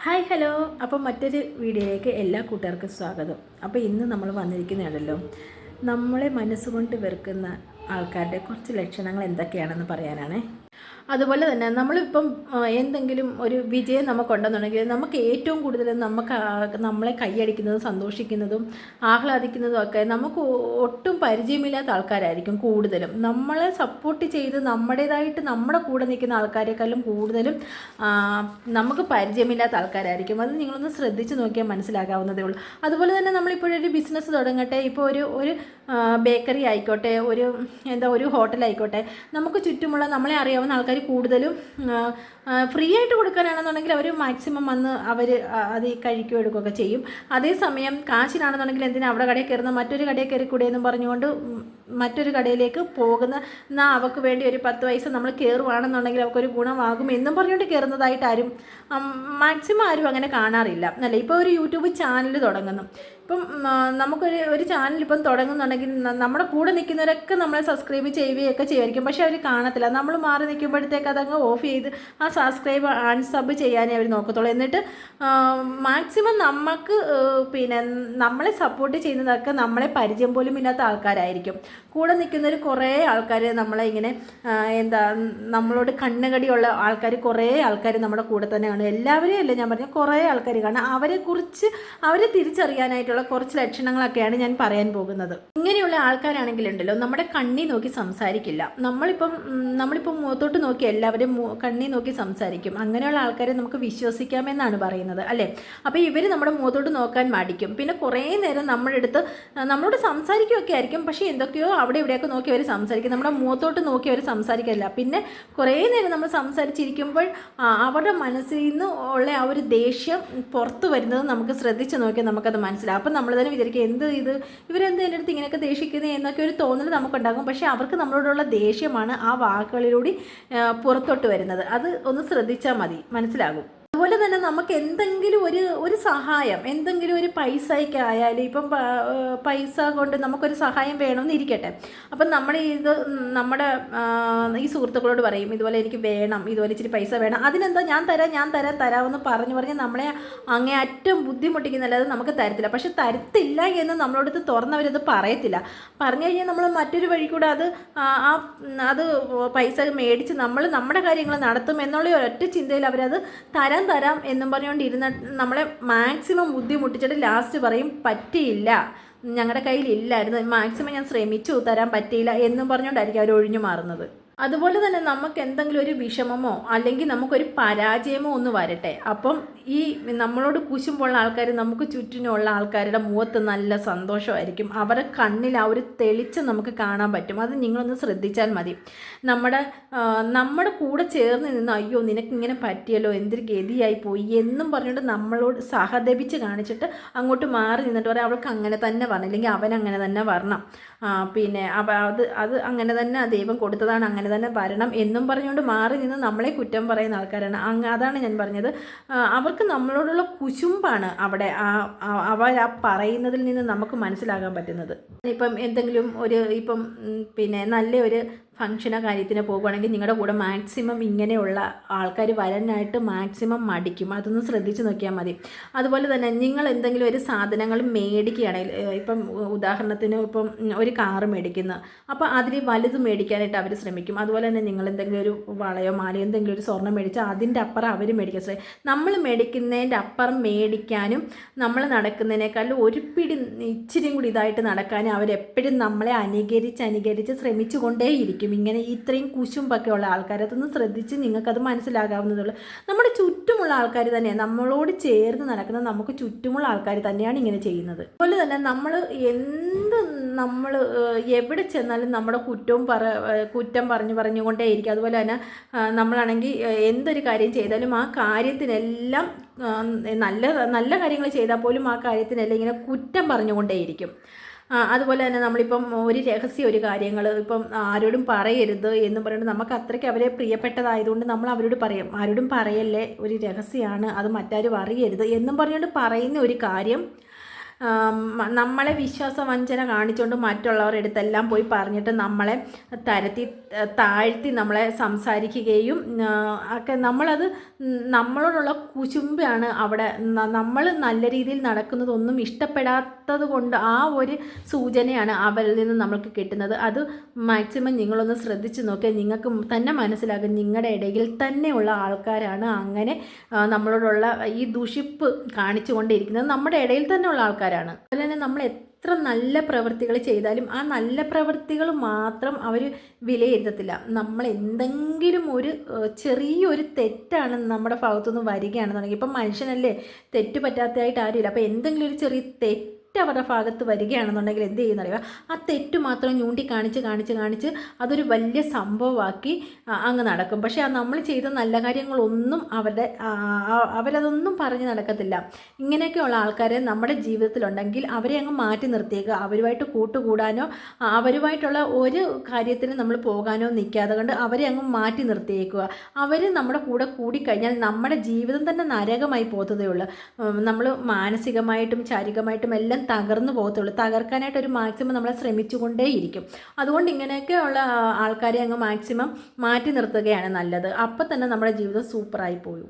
Hi hello. അപ്പോൾ മറ്റൊരു വീഡിയോയിലേക്ക് എല്ലാ കൂട്ടുകാർക്കും സ്വാഗതം. അപ്പോൾ ഇന്ന് നമ്മൾ വന്നിരിക്കുന്നതാണല്ലോ നമ്മളെ മനസ്സുകൊണ്ട് വെറുക്കുന്ന ആൾക്കാരുടെ കുറച്ച് ലക്ഷണങ്ങൾ എന്തൊക്കെയാണെന്ന് പറയാനാണ്. അതുപോലെ തന്നെ നമ്മളിപ്പം എന്തെങ്കിലും ഒരു വിജയം നമുക്കുണ്ടെന്നുണ്ടെങ്കിൽ നമുക്ക് ഏറ്റവും കൂടുതൽ നമ്മളെ കൈയടിക്കുന്നതും സന്തോഷിക്കുന്നതും ആഹ്ലാദിക്കുന്നതും ഒക്കെ നമുക്ക് ഒട്ടും പരിചയമില്ലാത്ത ആൾക്കാരായിരിക്കും കൂടുതലും. നമ്മളെ സപ്പോർട്ട് ചെയ്ത് നമ്മുടേതായിട്ട് നമ്മുടെ കൂടെ നിൽക്കുന്ന ആൾക്കാരെക്കാളും കൂടുതലും നമുക്ക് പരിചയമില്ലാത്ത ആൾക്കാരായിരിക്കും. അത് നിങ്ങളൊന്ന് ശ്രദ്ധിച്ച് നോക്കിയാൽ മനസ്സിലാക്കാവുന്നതേ ഉള്ളൂ. അതുപോലെ തന്നെ നമ്മളിപ്പോഴൊരു ബിസിനസ് തുടങ്ങട്ടെ, ഇപ്പോൾ ഒരു ബേക്കറി ആയിക്കോട്ടെ, ഒരു ഹോട്ടലായിക്കോട്ടെ, നമുക്ക് ചുറ്റുമുള്ള നമ്മളെ അറിയാവുന്ന ആൾക്കാർ കൂടുതലും ഫ്രീ ആയിട്ട് കൊടുക്കാനാണെന്നുണ്ടെങ്കിൽ അവർ മാക്സിമം വന്ന് അവർ അത് കഴിക്കുകയോ എടുക്കുകയൊക്കെ ചെയ്യും. അതേസമയം കാശിനാണെന്നുണ്ടെങ്കിൽ എന്തിനാ അവിടെ കടയിൽ കയറുന്ന, മറ്റൊരു കടയിൽ കയറി കൂടെ എന്നും പറഞ്ഞുകൊണ്ട് മറ്റൊരു കടയിലേക്ക് പോകുന്ന, എന്നാൽ അവർക്ക് വേണ്ടി ഒരു 10 പൈസ നമ്മൾ കയറുവാണെന്നുണ്ടെങ്കിൽ അവർക്കൊരു ഗുണമാകും എന്നും പറഞ്ഞുകൊണ്ട് കയറുന്നതായിട്ട് മാക്സിമം ആരും അങ്ങനെ കാണാറില്ല അല്ലേ. ഇപ്പോൾ ഒരു യൂട്യൂബ് ചാനൽ തുടങ്ങുന്നു, ഇപ്പം നമുക്കൊരു ചാനൽ ഇപ്പം തുടങ്ങുന്നുണ്ടെങ്കിൽ നമ്മുടെ കൂടെ നിൽക്കുന്നവരൊക്കെ നമ്മളെ സബ്സ്ക്രൈബ് ചെയ്യുകയൊക്കെ ചെയ്യുമായിരിക്കും. പക്ഷേ അവർ കാണത്തില്ല. നമ്മൾ മാറി നിൽക്കുമ്പോഴത്തേക്ക് അതങ്ങ് ഓഫ് ചെയ്ത് ആ സബ്സ്ക്രൈബ് അൺസബ് ചെയ്യാനേ അവർ നോക്കത്തുള്ളൂ. എന്നിട്ട് മാക്സിമം നമുക്ക് നമ്മളെ സപ്പോർട്ട് ചെയ്യുന്നതൊക്കെ നമ്മളെ പരിചയം പോലും ഇല്ലാത്ത ആൾക്കാരായിരിക്കും. കൂടെ നിൽക്കുന്നവർ കുറേ ആൾക്കാർ നമ്മളെ ഇങ്ങനെ നമ്മളോട് കണ്ണുകടിയുള്ള ആൾക്കാർ കുറേ ആൾക്കാർ നമ്മുടെ കൂടെ തന്നെ കാണും. എല്ലാവരെയും അല്ല ഞാൻ പറഞ്ഞ, കുറേ ആൾക്കാർ കാണും. അവരെ തിരിച്ചറിയാനായിട്ടുള്ള കുറച്ച് ലക്ഷണങ്ങളൊക്കെയാണ് ഞാൻ പറയാൻ പോകുന്നത്. ഇങ്ങനെയുള്ള ആൾക്കാരാണെങ്കിലുണ്ടല്ലോ നമ്മുടെ കണ്ണി നോക്കി സംസാരിക്കില്ല. നമ്മളിപ്പം മുഖത്തോട്ട് നോക്കി എല്ലാവരും കണ്ണി നോക്കി സംസാരിക്കും. അങ്ങനെയുള്ള ആൾക്കാരെ നമുക്ക് വിശ്വസിക്കാമെന്നാണ് പറയുന്നത് അല്ലേ. അപ്പോൾ ഇവർ നമ്മുടെ മുഖത്തോട്ട് നോക്കാൻ മടിക്കും. പിന്നെ കുറേ നേരം നമ്മളോട് സംസാരിക്കുകയൊക്കെ ആയിരിക്കും. പക്ഷേ എന്തൊക്കെയോ അവിടെ ഇവിടെയൊക്കെ നോക്കി അവർ സംസാരിക്കും. നമ്മുടെ മുഖത്തോട്ട് നോക്കി അവർ സംസാരിക്കില്ല. പിന്നെ കുറേ നേരം നമ്മൾ സംസാരിച്ചിരിക്കുമ്പോൾ അവരുടെ മനസ്സിൽ നിന്ന് ഉള്ള ആ ഒരു ദേഷ്യം പുറത്തു വരുന്നത് നമുക്ക് ശ്രദ്ധിച്ച് നോക്കിയാൽ നമുക്കത് മനസ്സിലാവും. അപ്പം നമ്മൾ തന്നെ വിചാരിക്കും, ഇവരെന്ത് എൻ്റെ അടുത്ത് ഇങ്ങനെയൊക്കെ ദേഷിക്കുന്നത് എന്നൊക്കെ ഒരു തോന്നൽ നമുക്കുണ്ടാകും. പക്ഷേ അവർക്ക് നമ്മളോടുള്ള ദേഷ്യമാണ് ആ വാക്കുകളിലൂടെ പുറത്തോട്ട് വരുന്നത്. അത് ഒന്ന് ശ്രദ്ധിച്ചാൽ മതി, മനസ്സിലാകും. അതുപോലെ തന്നെ നമുക്ക് എന്തെങ്കിലും ഒരു സഹായം, എന്തെങ്കിലും ഒരു പൈസയ്ക്കായാലും, ഇപ്പം പൈസ കൊണ്ട് നമുക്കൊരു സഹായം വേണമെന്ന് ഇരിക്കട്ടെ. അപ്പം നമ്മുടെ ഈ സുഹൃത്തുക്കളോട് പറയും, ഇതുപോലെ എനിക്ക് വേണം, ഇതുപോലെ ഇച്ചിരി പൈസ വേണം, അതിനെന്താ ഞാൻ തരാമെന്ന് പറഞ്ഞ് നമ്മളെ അങ്ങേയറ്റം ബുദ്ധിമുട്ടിക്കുന്നല്ലാതെ നമുക്ക് തരത്തില്ല. പക്ഷെ തരത്തില്ല എന്ന് നമ്മളോടത്ത് തുറന്നവരത് പറയത്തില്ല. പറഞ്ഞു കഴിഞ്ഞാൽ നമ്മൾ മറ്റൊരു വഴി കൂടെ അത് പൈസ മേടിച്ച് നമ്മുടെ കാര്യങ്ങൾ നടത്തും എന്നുള്ള ഒരൊറ്റ ചിന്തയിൽ അവരത് തരാം എന്നും പറഞ്ഞുകൊണ്ടിരുന്ന നമ്മളെ മാക്സിമം ബുദ്ധിമുട്ടിച്ചിട്ട് ലാസ്റ്റ് പറയും പറ്റിയില്ല, ഞങ്ങളുടെ കയ്യിലില്ലായിരുന്നു, മാക്സിമം ഞാൻ ശ്രമിച്ചു, തരാൻ പറ്റിയില്ല എന്നും പറഞ്ഞുകൊണ്ടായിരിക്കും അവർ ഒഴിഞ്ഞു മാറുന്നത്. അതുപോലെ തന്നെ നമുക്ക് എന്തെങ്കിലും ഒരു വിഷമമോ അല്ലെങ്കിൽ നമുക്കൊരു പരാജയമോ ഒന്ന് വരട്ടെ, അപ്പം ഈ നമ്മളോട് കുശുമ്പുള്ള ആൾക്കാർ, നമുക്ക് ചുറ്റിനുള്ള ആൾക്കാരുടെ മുഖത്ത് നല്ല സന്തോഷമായിരിക്കും. അവരുടെ കണ്ണിൽ ആ ഒരു തെളിച്ചം നമുക്ക് കാണാൻ പറ്റും. അത് നിങ്ങളൊന്ന് ശ്രദ്ധിച്ചാൽ മതി. നമ്മുടെ കൂടെ ചേർന്ന് നിന്ന് അയ്യോ നിനക്കിങ്ങനെ പറ്റിയല്ലോ, എന്തൊരു ഗതിയായി പോയി എന്നും പറഞ്ഞുകൊണ്ട് നമ്മളോട് സഹതപിച്ച് കാണിച്ചിട്ട് അങ്ങോട്ട് മാറി നിന്നിട്ട് പറയാം അവൾക്ക് അങ്ങനെ തന്നെ വരണം, അല്ലെങ്കിൽ അവൻ അങ്ങനെ തന്നെ വരണം, അത് അങ്ങനെ തന്നെ ദൈവം കൊടുത്തതാണ്, അങ്ങനെ തന്നെ വരണം എന്നും പറഞ്ഞുകൊണ്ട് മാറി നിന്ന് നമ്മളെ കുറ്റം പറയുന്ന ആൾക്കാരാണ്. അതാണ് ഞാൻ പറഞ്ഞത്. അവർക്ക് നമ്മളോടുള്ള കുശുമ്പാണ് അവിടെ അവർ പറയുന്നതിൽ നിന്ന് നമുക്ക് മനസ്സിലാകാൻ പറ്റുന്നത്. ഇപ്പം എന്തെങ്കിലും നല്ലൊരു ഫംഗ്ഷനോ കാര്യത്തിന് പോകുകയാണെങ്കിൽ നിങ്ങളുടെ കൂടെ മാക്സിമം ഇങ്ങനെയുള്ള ആൾക്കാർ വരാനായിട്ട് മാക്സിമം മടിക്കും. അതൊന്ന് ശ്രദ്ധിച്ച് നോക്കിയാൽ മതി. അതുപോലെ തന്നെ നിങ്ങൾ എന്തെങ്കിലും ഒരു സാധനങ്ങൾ മേടിക്കുകയാണെങ്കിൽ, ഇപ്പം ഉദാഹരണത്തിന് ഇപ്പം ഒരു കാറ് മേടിക്കുന്നു, അപ്പോൾ അതിൽ വലുത് മേടിക്കാനായിട്ട് അവർ ശ്രമിക്കും. അതുപോലെ തന്നെ നിങ്ങൾ എന്തെങ്കിലും ഒരു വളയോ മാലയോ എന്തെങ്കിലും ഒരു സ്വർണ്ണം മേടിച്ചാൽ അതിൻ്റെ അപ്പുറം അവർ മേടിക്കാൻ ശ്രമിക്കും. നമ്മൾ മേടിക്കുന്നതിൻ്റെ അപ്പുറം മേടിക്കാനും നമ്മൾ നടക്കുന്നതിനേക്കാളും ഒരു പിടി ഇച്ചിരിയും കൂടി ഇതായിട്ട് നടക്കാനും അവരെപ്പോഴും നമ്മളെ അനുകരിച്ച് ശ്രമിച്ചു കൊണ്ടേയിരിക്കും. ഇങ്ങനെ ഇത്രയും കുശുമ്പൊക്കെ ഉള്ള ആൾക്കാർ, അതൊന്ന് ശ്രദ്ധിച്ച് നിങ്ങൾക്കത് മനസ്സിലാകാവുന്നതുള്ളൂ. നമ്മുടെ ചുറ്റുമുള്ള ആൾക്കാർ തന്നെയാണ്, നമ്മളോട് ചേർന്ന് നടക്കുന്ന നമുക്ക് ചുറ്റുമുള്ള ആൾക്കാർ തന്നെയാണ് ഇങ്ങനെ ചെയ്യുന്നത്. അതുപോലെ തന്നെ നമ്മൾ എവിടെ ചെന്നാലും നമ്മുടെ കുറ്റം പറഞ്ഞുകൊണ്ടേയിരിക്കും. അതുപോലെ തന്നെ നമ്മളാണെങ്കിൽ എന്തൊരു കാര്യം ചെയ്താലും ആ കാര്യത്തിനെല്ലാം നല്ല കാര്യങ്ങൾ ചെയ്താൽ പോലും ആ കാര്യത്തിനെല്ലാം ഇങ്ങനെ കുറ്റം പറഞ്ഞുകൊണ്ടേയിരിക്കും. അതുപോലെ തന്നെ നമ്മളിപ്പം ഒരു കാര്യങ്ങൾ ഇപ്പം ആരോടും പറയരുത് എന്ന് പറയുന്നത് നമുക്ക് അത്രയ്ക്ക് അവരെ പ്രിയപ്പെട്ടതായതുകൊണ്ട് നമ്മൾ അവരോട് പറയും, ആരോടും പറയല്ലേ, ഒരു രഹസ്യമാണ്, അത് മറ്റാരും അറിയരുത് എന്നും പറഞ്ഞുകൊണ്ട് പറയുന്ന ഒരു കാര്യം നമ്മളെ വിശ്വാസവഞ്ചന കാണിച്ചുകൊണ്ട് മറ്റുള്ളവരുടെ അടുത്തെല്ലാം പോയി പറഞ്ഞിട്ട് നമ്മളെ താഴ്ത്തി നമ്മളെ സംസാരിക്കുകയും ഒക്കെ നമ്മളത് നമ്മളോടുള്ള കുശുമ്പാണ് അവിടെ. നമ്മൾ നല്ല രീതിയിൽ നടക്കുന്നതൊന്നും ഇഷ്ടപ്പെടാത്തത് കൊണ്ട് ആ ഒരു സൂചനയാണ് അവരിൽ നിന്ന് നമ്മൾക്ക് കിട്ടുന്നത്. അത് മാക്സിമം നിങ്ങളൊന്ന് ശ്രദ്ധിച്ച് നോക്കിയാൽ നിങ്ങൾക്ക് തന്നെ മനസ്സിലാകും നിങ്ങളുടെ ഇടയിൽ തന്നെയുള്ള ആൾക്കാരാണ് അങ്ങനെ നമ്മളോടുള്ള ഈ ദുഷിപ്പ് കാണിച്ചുകൊണ്ടിരിക്കുന്നത് നമ്മുടെ ഇടയിൽ തന്നെയുള്ള ആൾക്കാരാണ്. അതുപോലെ തന്നെ നമ്മൾ എത്ര നല്ല പ്രവൃത്തികൾ ചെയ്താലും ആ നല്ല പ്രവൃത്തികൾ മാത്രം അവർ വിലയിരുത്തത്തില്ല. നമ്മൾ എന്തെങ്കിലും ഒരു ചെറിയൊരു തെറ്റാണ് നമ്മുടെ ഭാഗത്തുനിന്ന് വരികയാണെന്നുണ്ടെങ്കിൽ, ഇപ്പം മനുഷ്യനല്ലേ, തെറ്റ് പറ്റാത്തതായിട്ട് ആരുമില്ല. അപ്പോൾ എന്തെങ്കിലും ഒരു ചെറിയ തെറ്റ് അവരുടെ ഭാഗത്ത് വരികയാണെന്നുണ്ടെങ്കിൽ എന്ത് ചെയ്യുന്നറിയുക, ആ തെറ്റ് മാത്രം കാണിച്ച് അതൊരു വലിയ സംഭവമാക്കി അങ്ങ് നടക്കും. പക്ഷേ ആ നമ്മൾ ചെയ്ത നല്ല കാര്യങ്ങളൊന്നും അവരതൊന്നും പറഞ്ഞ് നടക്കത്തില്ല. ഇങ്ങനെയൊക്കെയുള്ള ആൾക്കാരെ നമ്മുടെ ജീവിതത്തിലുണ്ടെങ്കിൽ അവരെ അങ്ങ് മാറ്റി നിർത്തിയേക്കുക. അവരുമായിട്ട് കൂട്ടുകൂടാനോ അവരുമായിട്ടുള്ള ഒരു കാര്യത്തിന് നമ്മൾ പോകാനോ നിൽക്കാതെ കൊണ്ട് അവരെ അങ്ങ് മാറ്റി നിർത്തിയേക്കുക. അവർ നമ്മുടെ കൂടെ കൂടിക്കഴിഞ്ഞാൽ നമ്മുടെ ജീവിതം തന്നെ നരകമായി പോകത്തതേ ഉള്ളൂ. നമ്മൾ മാനസികമായിട്ടും ശാരീരികമായിട്ടും എല്ലാം തകർന്നു പോകത്തുള്ളൂ. തകർക്കാനായിട്ട് ഒരു മാക്സിമം നമ്മളെ ശ്രമിച്ചുകൊണ്ടേയിരിക്കും. അതുകൊണ്ട് ഇങ്ങനെയൊക്കെയുള്ള ആൾക്കാരെ അങ്ങ് മാക്സിമം മാറ്റി നിർത്തുകയാണ് നല്ലത്. അപ്പം തന്നെ നമ്മുടെ ജീവിതം സൂപ്പറായി പോയും.